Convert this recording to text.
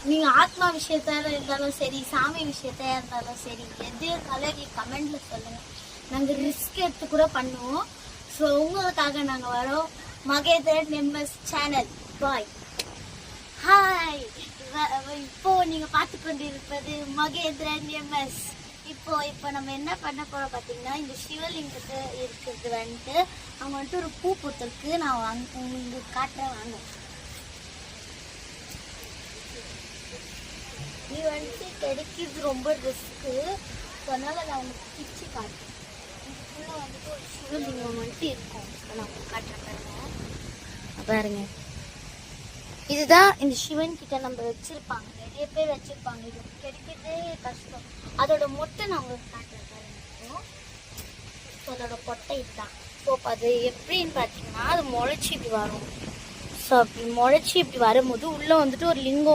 நீங்கள் ஆத்மா விஷயத்தாக இருந்தாலும் சரி, சாமி விஷயத்தாக இருந்தாலும் சரி, எது இருந்தாலும் நீ கமெண்டில் சொல்லுங்கள். நாங்கள் ரிஸ்க் எடுத்து கூட பண்ணுவோம். ஸோ உங்களுக்காக நாங்கள் வரோம். மகேந்திரன் எம்எஸ் சேனல் பாய். ஹாய், இப்போ நீங்கள் பார்த்து கொண்டு இருப்பது மகேந்திரன் எம்எஸ். இப்போ நம்ம என்ன பண்ண போகிறோம் பார்த்தீங்கன்னா, இந்த சிவலிங்கத்தை இருக்கிறது வந்துட்டு அவங்க வந்துட்டு ஒரு பூ பூத்திருக்கு. நான் உங்களுக்கு காட்டுறேன் வாங்க. இது வந்துட்டு கிடைக்கிறது ரொம்ப ரிஸ்க்கு. அதனால நான் உங்களுக்கு பிச்சு காட்டுறேன். இதுக்குள்ளே வந்துட்டு ஒரு சிவலிங்கம் வந்துட்டு இருக்கும். நான் உங்களுக்கு காட்டுறேன் பாருங்க. இதுதான் இந்த சிவன் கிட்ட நம்ம வச்சிருப்பாங்க. நிறைய பேர் வச்சிருப்பாங்க. இது கிடைக்கிறதே கஷ்டம். அதோட மொட்டை நான் உங்களுக்கு காட்டுறேன் பாருங்க. அதோட கொட்டை இதுதான். ஸோ அது எப்படின்னு பார்த்தீங்கன்னா, அது முளைச்சி இப்படி வரும். ஸோ அப்படி முளைச்சி இப்படி வரும்போது உள்ளே வந்துட்டு ஒரு லிங்கம்